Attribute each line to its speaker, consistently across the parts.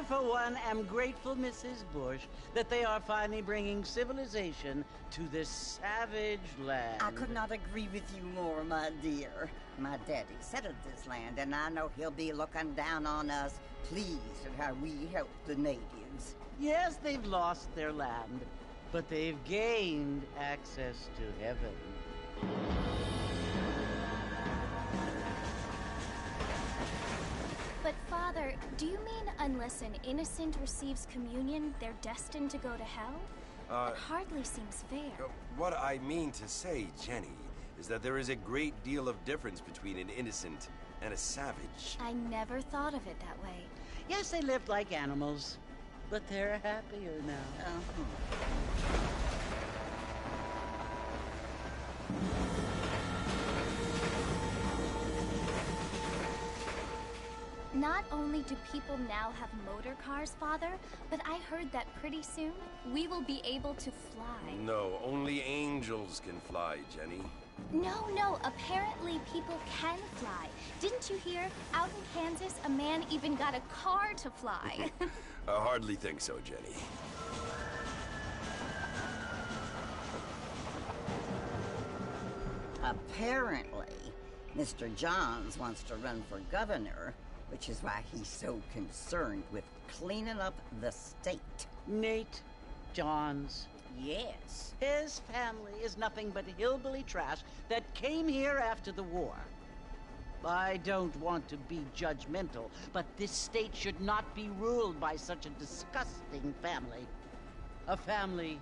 Speaker 1: for one, am grateful, Mrs. Bush, that they are finally bringing civilization to this savage land.
Speaker 2: I could not agree with you more, my dear. My daddy settled this land, and I know he'll be looking down on us, pleased at how we help the natives.
Speaker 1: Yes, they've lost their land, but they've gained access to heaven.
Speaker 3: But Father, do you mean unless an innocent receives communion, they're destined to go to hell? It hardly seems fair.
Speaker 4: What I mean to say, Jenny, is that there is a great deal of difference between an innocent and a savage.
Speaker 3: I never thought of it that way.
Speaker 1: Yes, they lived like animals, but they're happier now.
Speaker 3: Not only do people now have motor cars, Father, but I heard that pretty soon we will be able to fly.
Speaker 4: No, only angels can fly, Jenny.
Speaker 3: No, apparently people can fly. Didn't you hear? Out in Kansas, a man even got a car to fly.
Speaker 4: I hardly think so, Jenny.
Speaker 2: Apparently, Mr. Johns wants to run for governor, which is why he's so concerned with cleaning up the state.
Speaker 1: Nate Johns.
Speaker 2: Yes.
Speaker 1: His family is nothing but hillbilly trash that came here after the war. I don't want to be judgmental, but this state should not be ruled by such a disgusting family. A family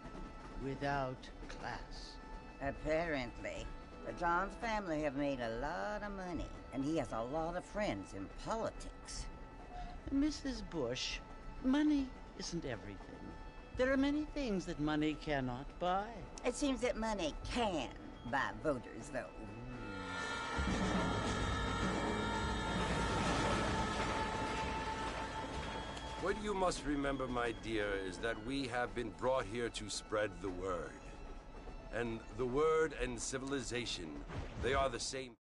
Speaker 1: without class.
Speaker 2: Apparently. The Johns family have made a lot of money, and he has a lot of friends in politics.
Speaker 1: Mrs. Bush, money isn't everything. There are many things that money cannot buy.
Speaker 2: It seems that money can buy voters, though.
Speaker 4: What you must remember, my dear, is that we have been brought here to spread the word. And the word and civilization, they are the same.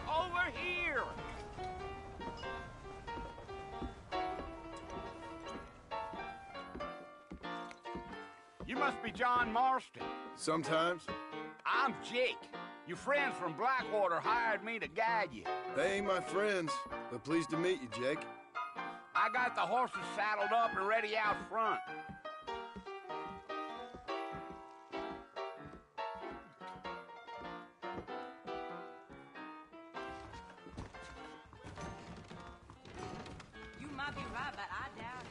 Speaker 5: Over here! You must be John Marston.
Speaker 6: Sometimes.
Speaker 5: I'm Jake. Your friends from Blackwater hired me to guide you.
Speaker 6: They ain't my friends, but pleased to meet you, Jake.
Speaker 5: I got the horses saddled up and ready out front.
Speaker 7: You might be right, but I doubt it.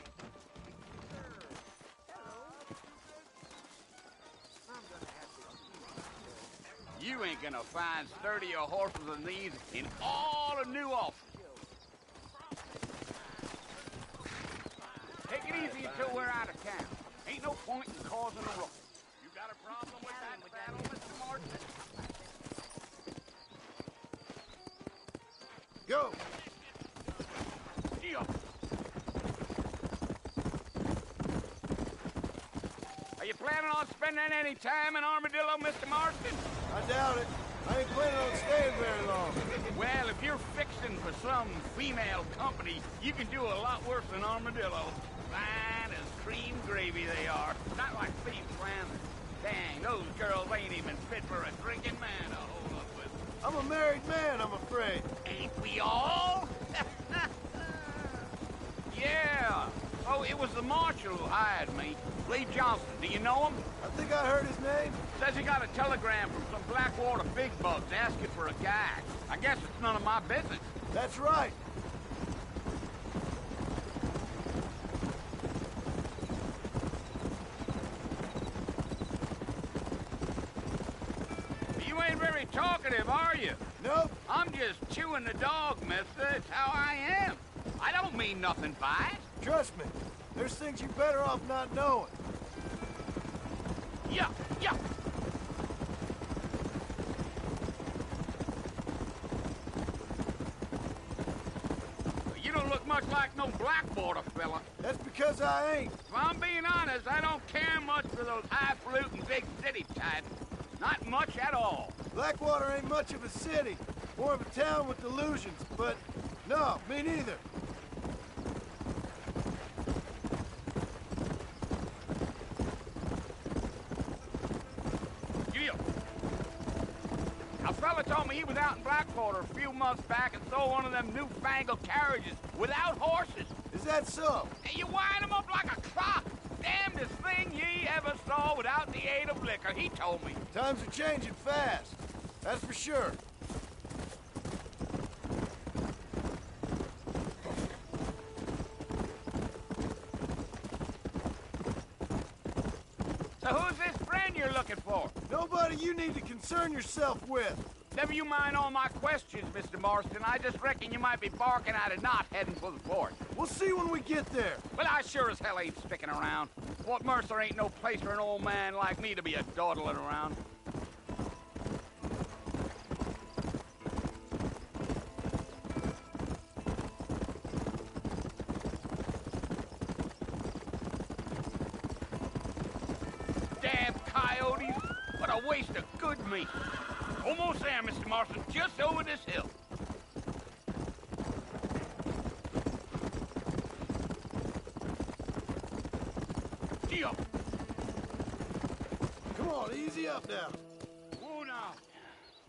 Speaker 5: You ain't gonna find sturdier horses than these in all of New Ulster. Take it easy until we're out of town. Ain't no point in causing a ruckus. You got a problem with that saddle, Mr. Martin?
Speaker 6: Go!
Speaker 5: Deal. Are you planning on spending any time in Armadillo, Mr. Marston?
Speaker 6: I doubt it. I ain't planning on staying very long.
Speaker 5: Well, if you're fixing for some female company, you can do a lot worse than Armadillo. Fine as cream gravy they are. Not like Steve Flanders. Dang, those girls ain't even fit for a drinking man to hold up with.
Speaker 6: I'm a married man, I'm afraid.
Speaker 5: Ain't we all? Yeah. Oh, it was the marshal who hired me. Lee Johnson. Do you know him?
Speaker 6: I think I heard his name.
Speaker 5: Says he got a telegram from some Blackwater big bugs asking for a guide. I guess it's none of my business.
Speaker 6: That's right.
Speaker 5: You ain't very talkative, are you?
Speaker 6: Nope.
Speaker 5: I'm just chewing the dog, mister. It's how I am. I don't mean nothing by it.
Speaker 6: Trust me. There's things you're better off not knowing.
Speaker 5: Yeah, yeah. You don't look much like no Blackwater fella.
Speaker 6: That's because I ain't.
Speaker 5: If I'm being honest, I don't care much for those highfalutin big city types. Not much at all.
Speaker 6: Blackwater ain't much of a city. More of a town with delusions, but no, me neither.
Speaker 5: Gil. A fella told me he was out in Blackwater a few months back and saw one of them newfangled carriages without horses.
Speaker 6: Is that so?
Speaker 5: And you wind them up like a clock. Damnedest thing ye ever saw without the aid of liquor, he told me.
Speaker 6: Times are changing fast. That's for sure.
Speaker 5: So who's this friend you're looking for?
Speaker 6: Nobody you need to concern yourself with.
Speaker 5: Never you mind all my questions, Mr. Marston. I just reckon you might be barking at a knot heading for the fort.
Speaker 6: We'll see when we get there.
Speaker 5: Well, I sure as hell ain't sticking around. Fort Mercer ain't no place for an old man like me to be a dawdling around. Damn coyotes! What a waste of good meat. Almost there, Mr. Marston, just over this hill. Gee up.
Speaker 6: Come on, easy up now.
Speaker 5: Whoa now.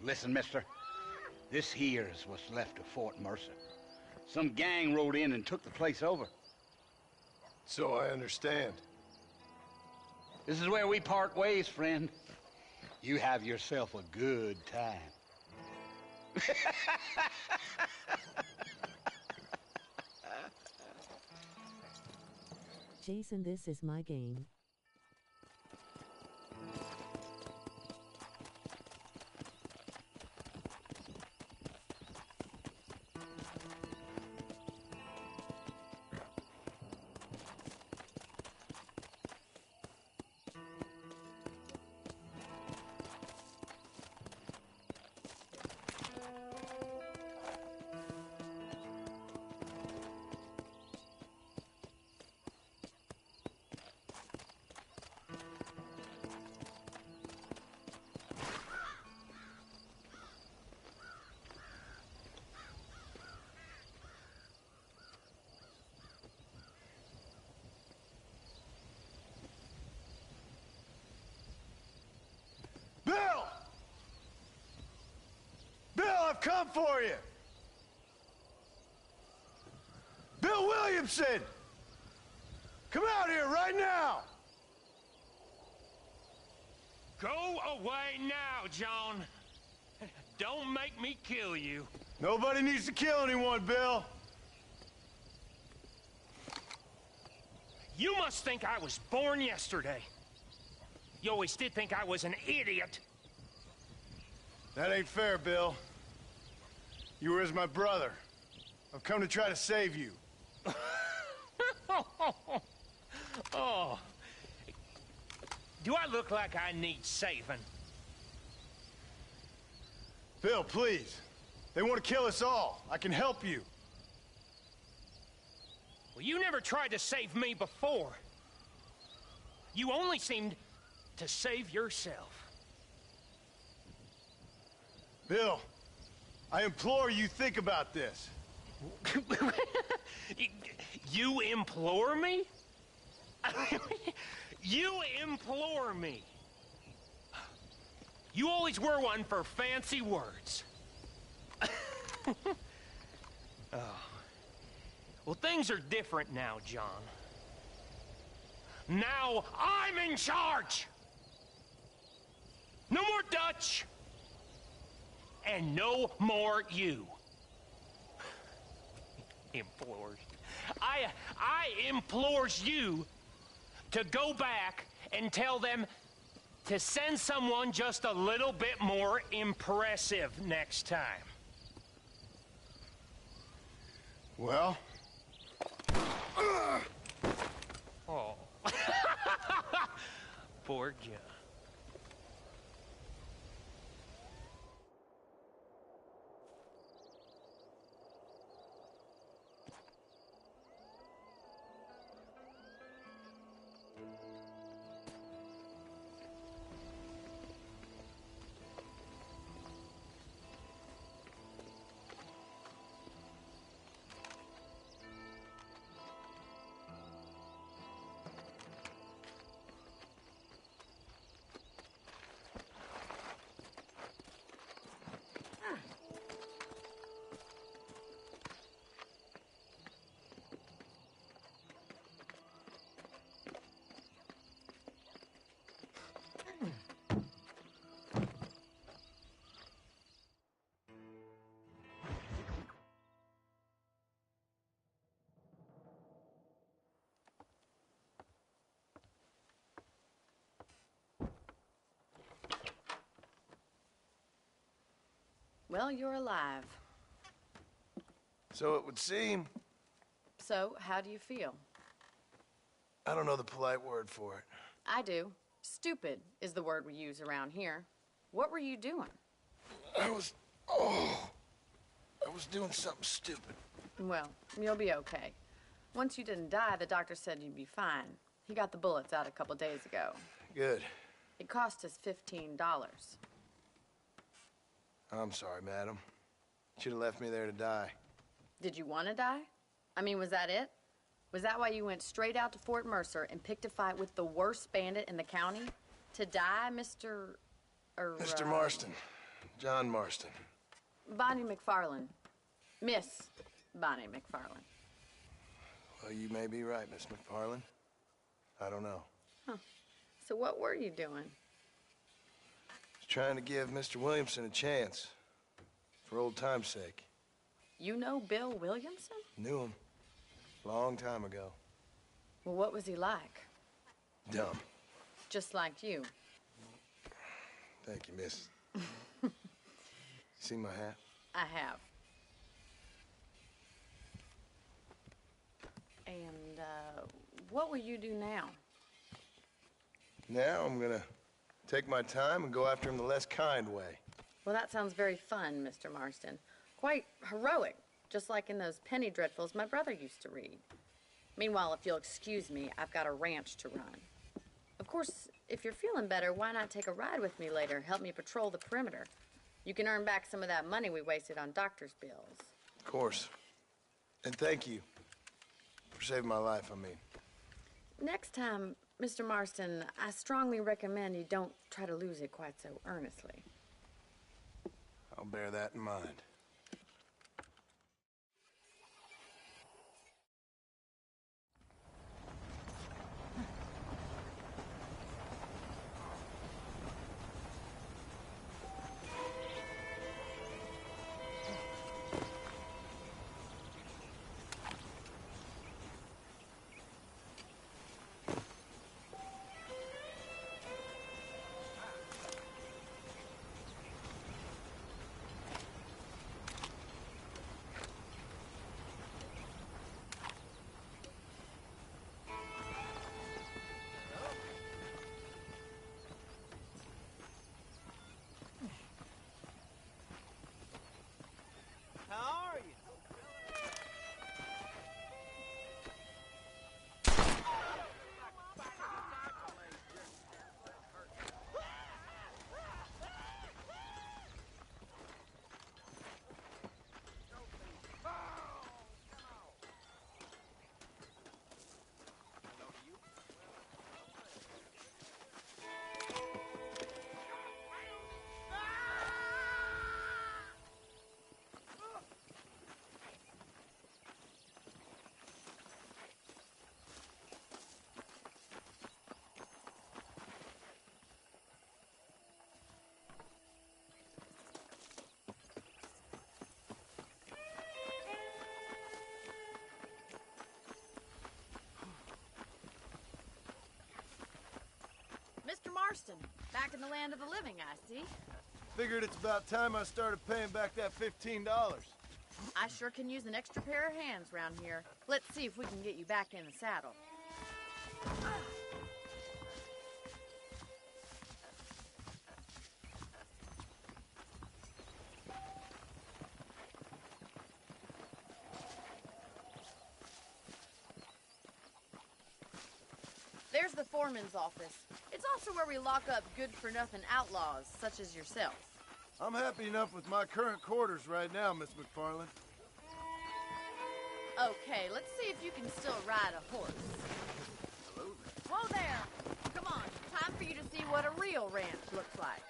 Speaker 8: Listen, mister. This here is what's left of Fort Mercer. Some gang rode in and took the place over.
Speaker 6: So I understand.
Speaker 8: This is where we part ways, friend. You have yourself a good time.
Speaker 9: Jason, this is my game.
Speaker 6: Bill! Bill, I've come for you! Bill Williamson! Come out here right now!
Speaker 10: Go away now, John. Don't make me kill you.
Speaker 6: Nobody needs to kill anyone, Bill.
Speaker 10: You must think I was born yesterday. You always did think I was an idiot.
Speaker 6: That ain't fair, Bill. You were as my brother. I've come to try to save you.
Speaker 10: Oh. Do I look like I need saving?
Speaker 6: Bill, please. They want to kill us all. I can help you.
Speaker 10: Well, you never tried to save me before. You only seemed to save yourself.
Speaker 6: Bill, I implore you think about this.
Speaker 10: You implore me? You implore me. You always were one for fancy words. Oh. Well, things are different now, John. Now I'm in charge! No more Dutch! And no more you. Implores. I implores you to go back and tell them to send someone just a little bit more impressive next time.
Speaker 6: Well?
Speaker 10: Oh. Poor John.
Speaker 7: Well, you're alive.
Speaker 6: So it would seem.
Speaker 7: So, how do you feel?
Speaker 6: I don't know the polite word for it.
Speaker 7: I do. Stupid is the word we use around here. What were you doing?
Speaker 6: I was doing something stupid.
Speaker 7: Well, you'll be okay. Once you didn't die, the doctor said you'd be fine. He got the bullets out a couple days ago.
Speaker 6: Good.
Speaker 7: It cost us $15.
Speaker 6: I'm sorry, madam. Should have left me there to die.
Speaker 7: Did you want to die? I mean, was that it? Was that why you went straight out to Fort Mercer and picked a fight with the worst bandit in the county? To die, Mr.
Speaker 6: Mr. Marston. John Marston.
Speaker 7: Bonnie McFarland. Miss Bonnie McFarland.
Speaker 6: Well, you may be right, Miss McFarland. I don't know.
Speaker 7: Huh. So what were you doing?
Speaker 6: Just trying to give Mr. Williamson a chance. For old time's sake.
Speaker 7: You know Bill Williamson?
Speaker 6: Knew him. Long time ago.
Speaker 7: Well, what was he like?
Speaker 6: Dumb.
Speaker 7: Just like you.
Speaker 6: Thank you, miss. See my hat?
Speaker 7: I have. And, what will you do now?
Speaker 6: Now I'm gonna take my time and go after him the less kind way.
Speaker 7: Well, that sounds very fun, Mr. Marston. Quite heroic, just like in those penny dreadfuls my brother used to read. Meanwhile, if you'll excuse me, I've got a ranch to run. Of course, if you're feeling better, why not take a ride with me later? Help me patrol the perimeter. You can earn back some of that money we wasted on doctor's bills.
Speaker 6: Of course. And thank you for saving my life, I mean.
Speaker 7: Next time, Mr. Marston, I strongly recommend you don't try to lose it quite so earnestly.
Speaker 6: I'll bear that in mind.
Speaker 7: Mr. Marston, back in the land of the living, I see.
Speaker 6: Figured it's about time I started paying back that $15.
Speaker 7: I sure can use an extra pair of hands around here. Let's see if we can get you back in the saddle. There's the foreman's office. It's also where we lock up good-for-nothing outlaws, such as yourself.
Speaker 6: I'm happy enough with my current quarters right now, Miss McFarland.
Speaker 7: Okay, let's see if you can still ride a horse. Whoa there! Come on, time for you to see what a real ranch looks like.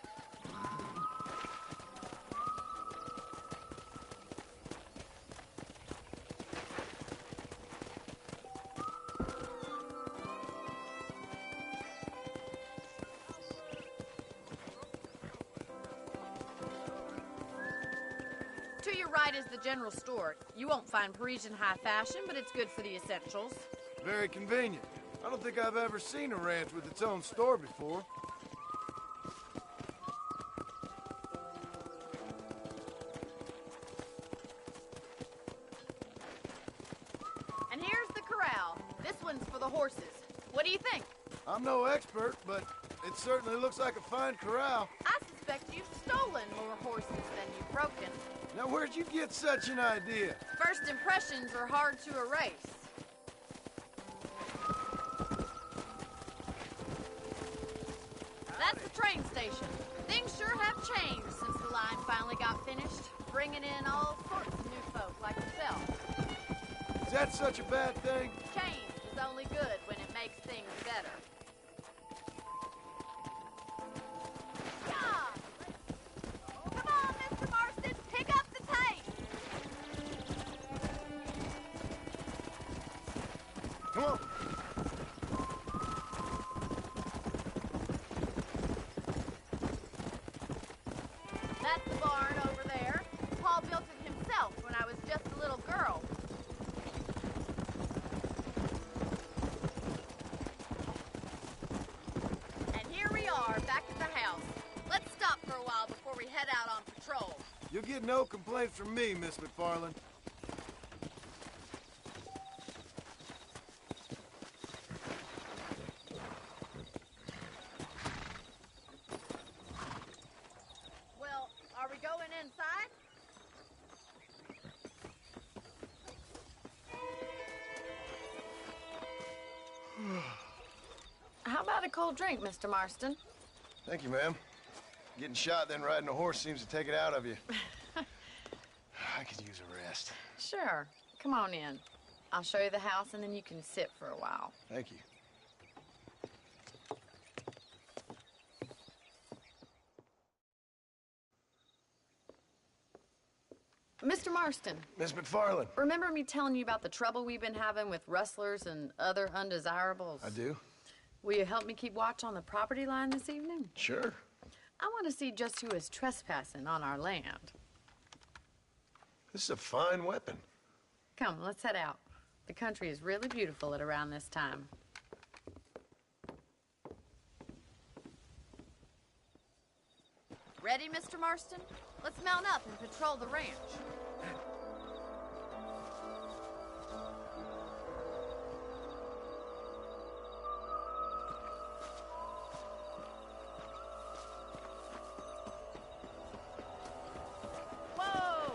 Speaker 7: To your right is the general store. You won't find Parisian high fashion, but it's good for the essentials.
Speaker 6: Very convenient. I don't think I've ever seen a ranch with its own store before.
Speaker 7: one's for the horses. What do you think?
Speaker 6: I'm no expert, but it certainly looks like a fine corral.
Speaker 7: I suspect you've stolen more horses than you've broken.
Speaker 6: Now, where'd you get such an idea?
Speaker 7: First impressions are hard to erase. That's the train station. Things sure have changed since the line finally got finished, bringing in all sorts of new folk like yourself.
Speaker 6: Is that such a bad thing?
Speaker 7: Change is only good when it makes things better. Yeah! Come on, Mr. Marston, pick up the tape!
Speaker 6: Come on.
Speaker 7: That's the barn over there. Paul built it himself when I was just a little girl. And here we are, back at the house. Let's stop for a while before we head out on patrol.
Speaker 6: You'll get no complaints from me, Miss McFarland.
Speaker 7: Well, are we going inside? How about a cold drink, Mr. Marston?
Speaker 6: Thank you, ma'am. Getting shot, then riding a horse seems to take it out of you. I could use a rest.
Speaker 7: Sure. Come on in. I'll show you the house, and then you can sit for a while.
Speaker 6: Thank you.
Speaker 7: Mr. Marston.
Speaker 6: Miss McFarland.
Speaker 7: Remember me telling you about the trouble we've been having with rustlers and other undesirables?
Speaker 6: I do.
Speaker 7: Will you help me keep watch on the property line this evening?
Speaker 6: Sure.
Speaker 7: I want to see just who is trespassing on our land.
Speaker 6: This is a fine weapon.
Speaker 7: Come, let's head out. The country is really beautiful at around this time. Ready, Mr. Marston? Let's mount up and patrol the ranch. Whoa!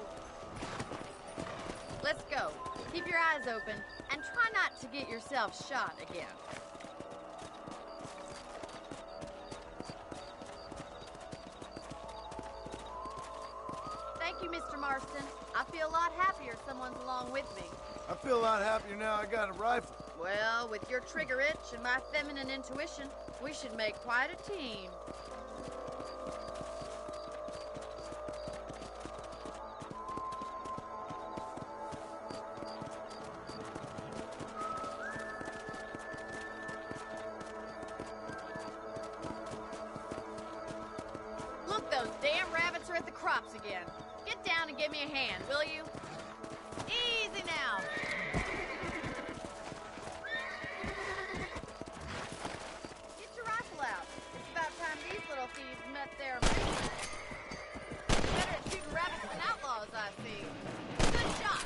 Speaker 7: Let's go. Keep your eyes open and try not to get yourself shot again. Thank you, Mr. Marston. I feel a lot happier someone's along with me.
Speaker 6: I feel a lot happier now I got a rifle.
Speaker 7: Well, with your trigger itch and my feminine intuition, we should make quite a team. Look, those damn rabbits are at the crops again. Get down and give me a hand, will you? Easy now. Get your rifle out. It's about time these little thieves met their mate. Better at shooting rabbits than outlaws, I see. Good shot.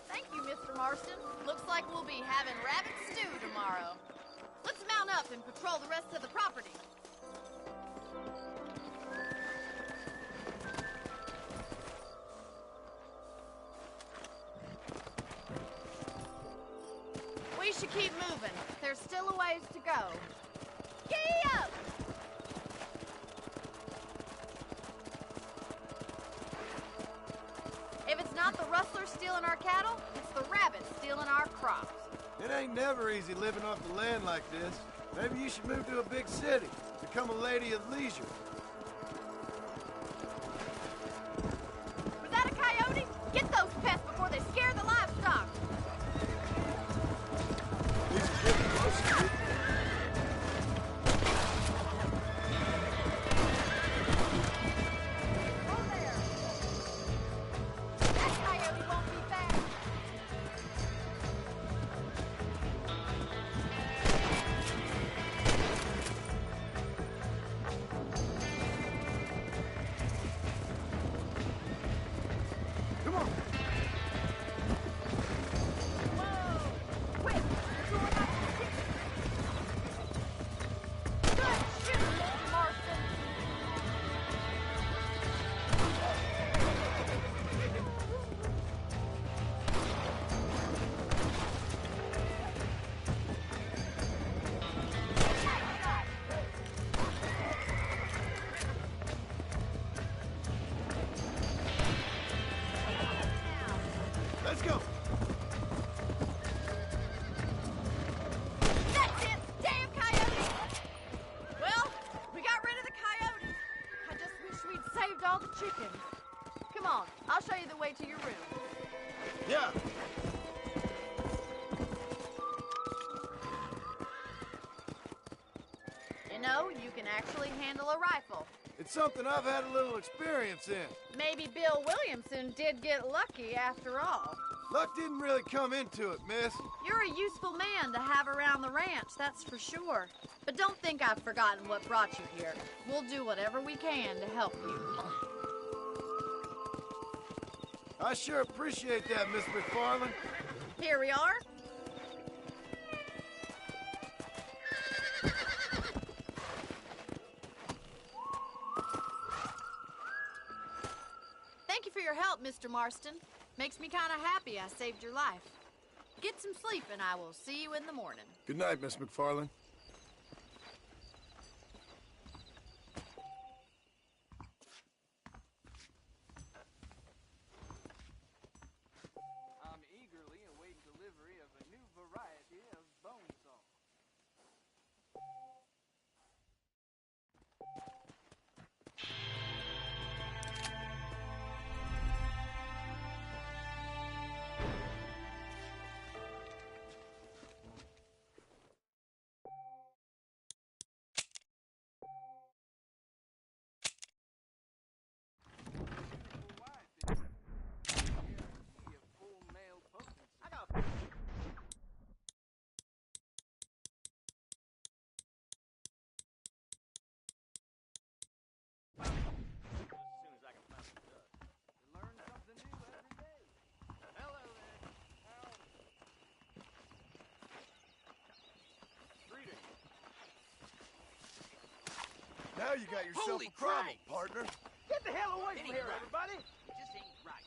Speaker 7: Thank you, Mr. Marston. Looks like we'll be having rabbit stew tomorrow. Let's mount up and patrol the rest of the property. We should keep moving. There's still a ways to go. Giddy up! If it's not the rustlers stealing our cattle, it's the rabbits stealing our crops.
Speaker 6: It ain't never easy living off the land like this. Maybe you should move to a big city. Become a lady of leisure.
Speaker 7: Was that a coyote? Get those pests before they scare the livestock.
Speaker 6: These are getting close to me.
Speaker 7: Oh, there. That coyote won't be fast. know, you can actually handle a rifle.
Speaker 6: It's something I've had a little experience in.
Speaker 7: Maybe Bill Williamson did get lucky after all.
Speaker 6: Luck didn't really come into it, miss.
Speaker 7: You're a useful man to have around the ranch, that's for sure. But don't think I've forgotten what brought you here. We'll do whatever we can to help you.
Speaker 6: I sure appreciate that, Miss McFarland.
Speaker 7: Here we are. Thank you for your help, Mr. Marston. Makes me kind of happy I saved your life. Get some sleep and I will see you in the morning.
Speaker 6: Good night, Miss McFarland.
Speaker 11: I'm eagerly awaiting delivery of a new variety of bone saw.
Speaker 6: Now you got yourself
Speaker 5: Holy
Speaker 6: a problem,
Speaker 5: Christ!
Speaker 6: partner.
Speaker 11: Get the hell away
Speaker 5: It
Speaker 11: from
Speaker 5: ain't
Speaker 11: here,
Speaker 5: right.
Speaker 11: everybody!
Speaker 5: It just ain't right.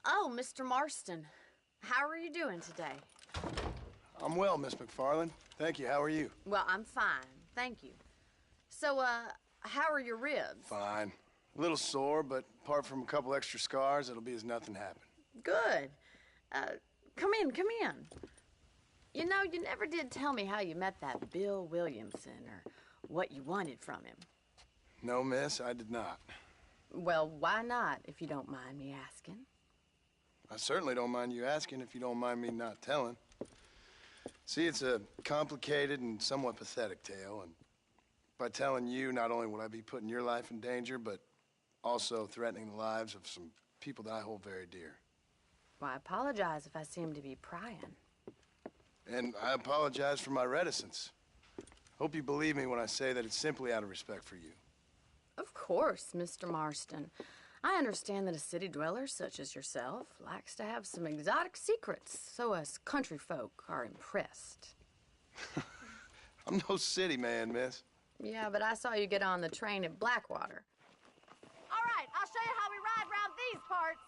Speaker 7: Oh, Mr. Marston. How are you doing today?
Speaker 6: I'm well, Miss McFarland. Thank you. How are you?
Speaker 7: Well, I'm fine. Thank you. So, how are your ribs?
Speaker 6: Fine. A little sore, but apart from a couple extra scars, it'll be as nothing happened.
Speaker 7: Good. Come in, come in. You know, you never did tell me how you met that Bill Williamson or what you wanted from him.
Speaker 6: No, miss, I did not.
Speaker 7: Well, why not, if you don't mind me asking?
Speaker 6: I certainly don't mind you asking if you don't mind me not telling. See, it's a complicated and somewhat pathetic tale, and by telling you, not only would I be putting your life in danger, but also threatening the lives of some people that I hold very dear.
Speaker 7: Well, I apologize if I seem to be prying.
Speaker 6: And I apologize for my reticence. Hope you believe me when I say that it's simply out of respect for you.
Speaker 7: Of course, Mr. Marston. I understand that a city dweller such as yourself likes to have some exotic secrets, so us country folk are impressed.
Speaker 6: I'm no city man, miss.
Speaker 7: Yeah, but I saw you get on the train at Blackwater. All right, I'll show you how we ride around these parts.